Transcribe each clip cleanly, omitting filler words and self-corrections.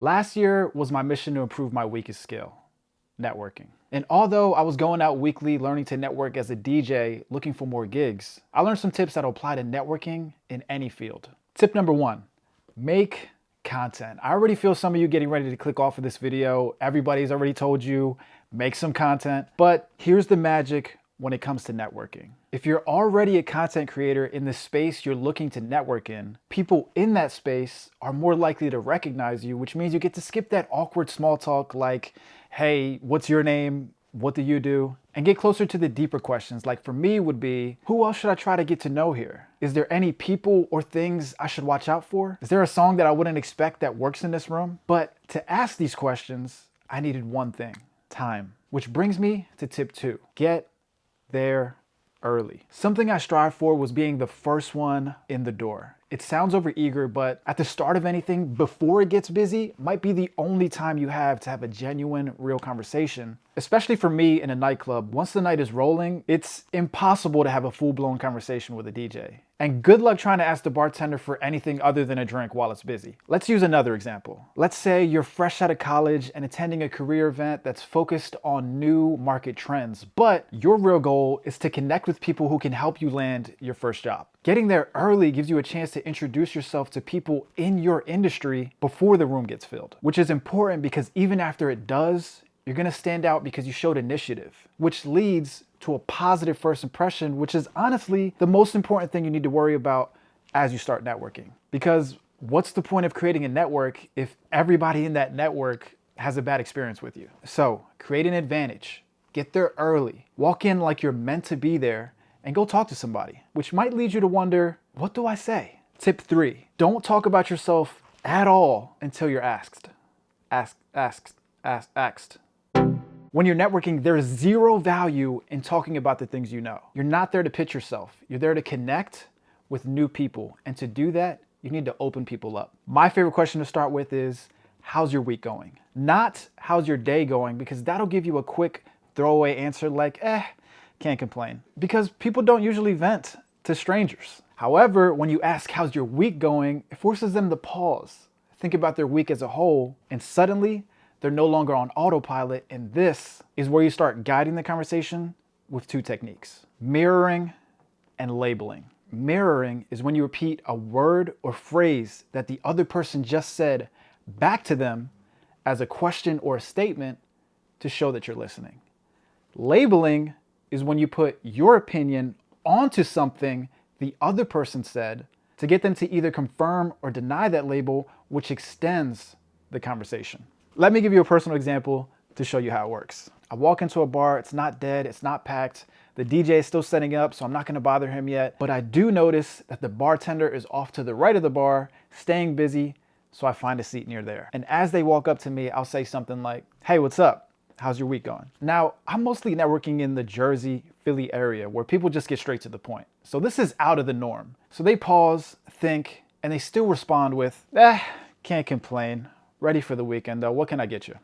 Last year was my mission to improve my weakest skill, networking. And although I was going out weekly learning to network as a DJ, looking for more gigs, I learned some tips that'll apply to networking in any field. Tip number one, make content. I already feel some of you getting ready to click off of this video. Everybody's already told you, make some content. But here's the magic when it comes to networking. If you're already a content creator in the space you're looking to network in, people in that space are more likely to recognize you, which means you get to skip that awkward small talk like, hey, what's your name? What do you do? And get closer to the deeper questions. Like for me would be, who else should I try to get to know here? Is there any people or things I should watch out for? Is there a song that I wouldn't expect that works in this room? But to ask these questions, I needed one thing, time. Which brings me to tip two, get there early. Something I strive for was being the first one in the door. It sounds overeager, but at the start of anything, before it gets busy, might be the only time you have to have a genuine, real conversation. Especially for me in a nightclub, once the night is rolling, it's impossible to have a full-blown conversation with a DJ. And good luck trying to ask the bartender for anything other than a drink while it's busy. Let's use another example. Let's say you're fresh out of college and attending a career event that's focused on new market trends, but your real goal is to connect with people who can help you land your first job. Getting there early gives you a chance to introduce yourself to people in your industry before the room gets filled, which is important because even after it does, you're gonna stand out because you showed initiative, which leads to a positive first impression, which is honestly the most important thing you need to worry about as you start networking. Because what's the point of creating a network if everybody in that network has a bad experience with you? So create an advantage, get there early, walk in like you're meant to be there, and go talk to somebody, which might lead you to wonder, what do I say? Tip three, don't talk about yourself at all until you're asked. Asked. When you're networking, there's zero value in talking about the things you know. You're not there to pitch yourself. You're there to connect with new people. And to do that, you need to open people up. My favorite question to start with is, how's your week going? Not how's your day going, because that'll give you a quick throwaway answer like, can't complain. Because people don't usually vent to strangers. However, when you ask how's your week going, it forces them to pause, think about their week as a whole, and suddenly they're no longer on autopilot. And this is where you start guiding the conversation with two techniques, mirroring and labeling. Mirroring is when you repeat a word or phrase that the other person just said back to them as a question or a statement to show that you're listening. Labeling is when you put your opinion onto something the other person said to get them to either confirm or deny that label, which extends the conversation. Let me give you a personal example to show you how it works. I walk into a bar, it's not dead, it's not packed. The DJ is still setting up, so I'm not gonna bother him yet. But I do notice that the bartender is off to the right of the bar, staying busy, so I find a seat near there. And as they walk up to me, I'll say something like, hey, what's up? How's your week going? Now, I'm mostly networking in the Jersey, Philly area where people just get straight to the point. So this is out of the norm. So they pause, think, and they still respond with, can't complain. Ready for the weekend though, what can I get you?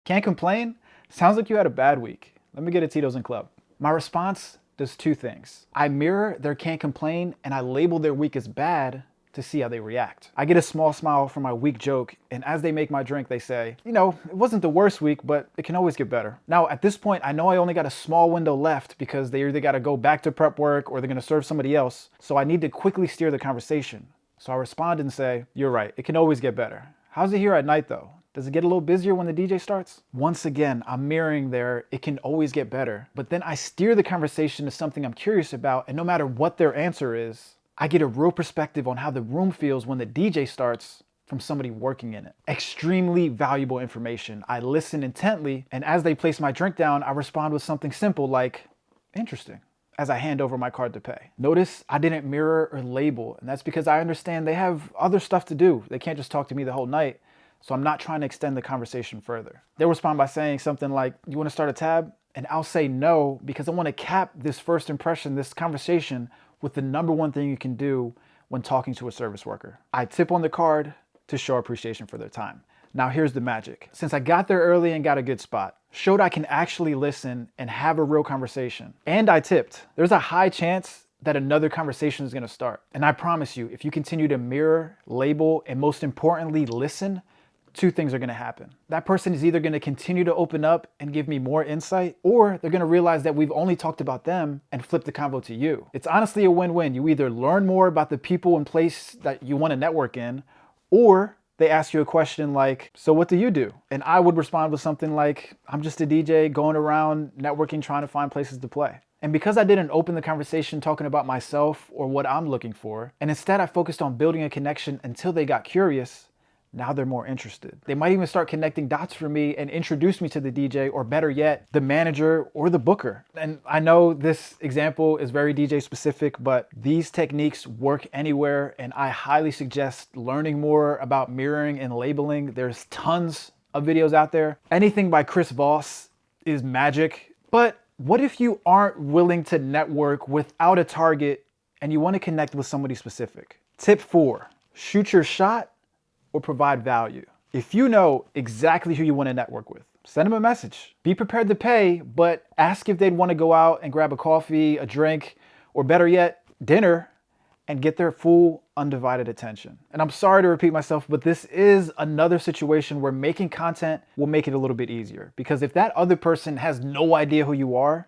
Can't complain? Sounds like you had a bad week. Let me get a Tito's and Club. My response does two things. I mirror their can't complain and I label their week as bad to see how they react. I get a small smile from my weak joke, and as they make my drink, they say, it wasn't the worst week, but it can always get better. Now, at this point, I know I only got a small window left because they either gotta go back to prep work or they're gonna serve somebody else, so I need to quickly steer the conversation. So I respond and say, you're right, it can always get better. How's it here at night though? Does it get a little busier when the DJ starts? Once again, I'm mirroring there, it can always get better. But then I steer the conversation to something I'm curious about, and no matter what their answer is, I get a real perspective on how the room feels when the DJ starts from somebody working in it. Extremely valuable information. I listen intently, and as they place my drink down, I respond with something simple like, interesting, as I hand over my card to pay. Notice I didn't mirror or label, and that's because I understand they have other stuff to do. They can't just talk to me the whole night, so I'm not trying to extend the conversation further. They'll respond by saying something like, you wanna start a tab? And I'll say no, because I wanna cap this first impression, this conversation, with the number one thing you can do when talking to a service worker. I tip on the card to show appreciation for their time. Now here's the magic. Since I got there early and got a good spot, showed I can actually listen and have a real conversation, and I tipped, there's a high chance that another conversation is gonna start. And I promise you, if you continue to mirror, label, and most importantly, listen, two things are gonna happen. That person is either gonna continue to open up and give me more insight, or they're gonna realize that we've only talked about them and flip the convo to you. It's honestly a win-win. You either learn more about the people and place that you wanna network in, or they ask you a question like, so what do you do? And I would respond with something like, I'm just a DJ going around networking, trying to find places to play. And because I didn't open the conversation talking about myself or what I'm looking for, and instead I focused on building a connection until they got curious, now they're more interested. They might even start connecting dots for me and introduce me to the DJ, or better yet, the manager or the booker. And I know this example is very DJ specific, but these techniques work anywhere, and I highly suggest learning more about mirroring and labeling. There's tons of videos out there. Anything by Chris Voss is magic. But what if you aren't willing to network without a target and you want to connect with somebody specific? Tip 4, shoot your shot or provide value. If you know exactly who you want to network with, send them a message. Be prepared to pay, but ask if they'd want to go out and grab a coffee, a drink, or better yet, dinner, and get their full undivided attention. And I'm sorry to repeat myself, but this is another situation where making content will make it a little bit easier. Because if that other person has no idea who you are,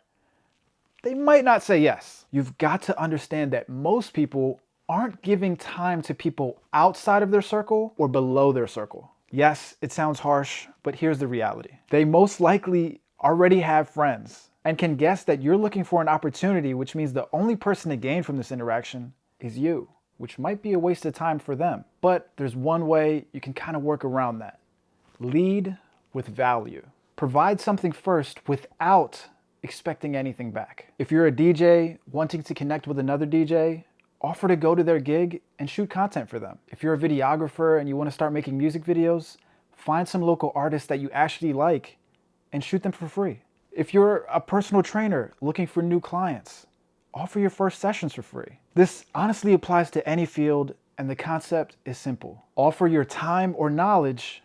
they might not say yes. You've got to understand that most people aren't giving time to people outside of their circle or below their circle. Yes, it sounds harsh, but here's the reality. They most likely already have friends and can guess that you're looking for an opportunity, which means the only person to gain from this interaction is you, which might be a waste of time for them. But there's one way you can kind of work around that. Lead with value. Provide something first without expecting anything back. If you're a DJ wanting to connect with another DJ, offer to go to their gig and shoot content for them. If you're a videographer and you want to start making music videos, find some local artists that you actually like and shoot them for free. If you're a personal trainer looking for new clients, offer your first sessions for free. This honestly applies to any field, and the concept is simple. Offer your time or knowledge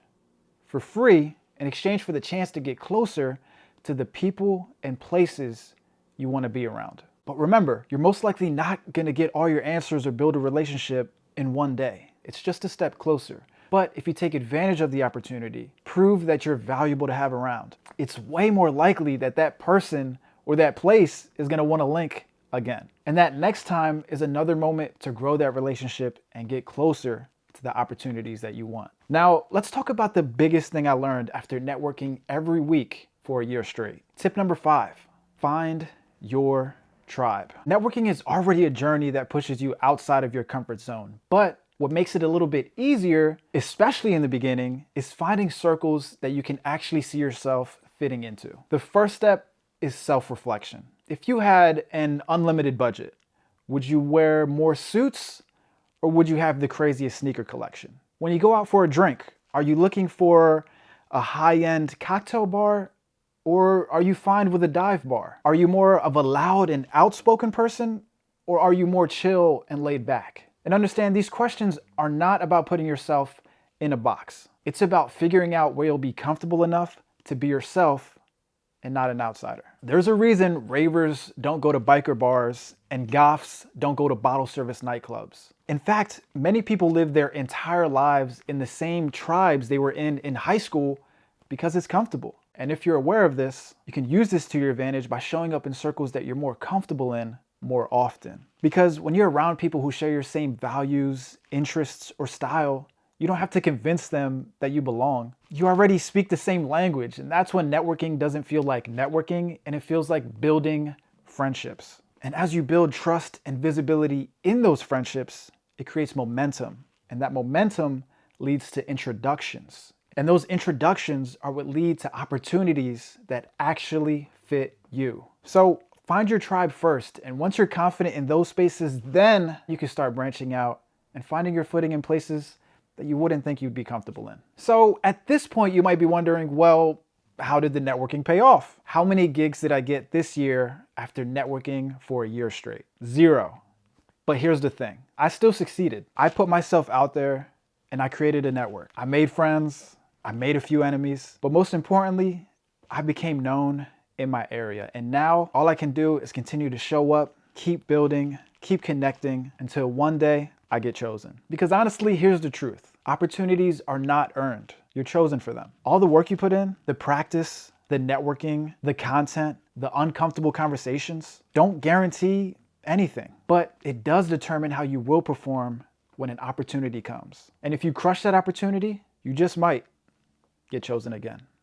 for free in exchange for the chance to get closer to the people and places you want to be around. But remember, you're most likely not going to get all your answers or build a relationship in one day. It's just a step closer. But if you take advantage of the opportunity, prove that you're valuable to have around, it's way more likely that that person or that place is going to want to link again. And that next time is another moment to grow that relationship and get closer to the opportunities that you want. Now, let's talk about the biggest thing I learned after networking every week for a year straight. Tip number 5, find your tribe. Networking is already a journey that pushes you outside of your comfort zone. But what makes it a little bit easier, especially in the beginning, is finding circles that you can actually see yourself fitting into. The first step is self-reflection. If you had an unlimited budget, would you wear more suits or would you have the craziest sneaker collection? When you go out for a drink, are you looking for a high-end cocktail bar, or are you fine with a dive bar? Are you more of a loud and outspoken person, or are you more chill and laid back? And understand, these questions are not about putting yourself in a box. It's about figuring out where you'll be comfortable enough to be yourself and not an outsider. There's a reason ravers don't go to biker bars and goths don't go to bottle service nightclubs. In fact, many people live their entire lives in the same tribes they were in high school because it's comfortable. And if you're aware of this, you can use this to your advantage by showing up in circles that you're more comfortable in more often. Because when you're around people who share your same values, interests, or style, you don't have to convince them that you belong. You already speak the same language, and that's when networking doesn't feel like networking, and it feels like building friendships. And as you build trust and visibility in those friendships, it creates momentum, and that momentum leads to introductions. And those introductions are what lead to opportunities that actually fit you. So find your tribe first, and once you're confident in those spaces, then you can start branching out and finding your footing in places that you wouldn't think you'd be comfortable in. So at this point, you might be wondering, well, how did the networking pay off? How many gigs did I get this year after networking for a year straight? 0. But here's the thing, I still succeeded. I put myself out there and I created a network. I made friends, I made a few enemies, but most importantly, I became known in my area. And now all I can do is continue to show up, keep building, keep connecting until one day I get chosen. Because honestly, here's the truth. Opportunities are not earned. you're chosen for them. All the work you put in, the practice, the networking, the content, the uncomfortable conversations, don't guarantee anything, but it does determine how you will perform when an opportunity comes. And if you crush that opportunity, you just might get chosen again.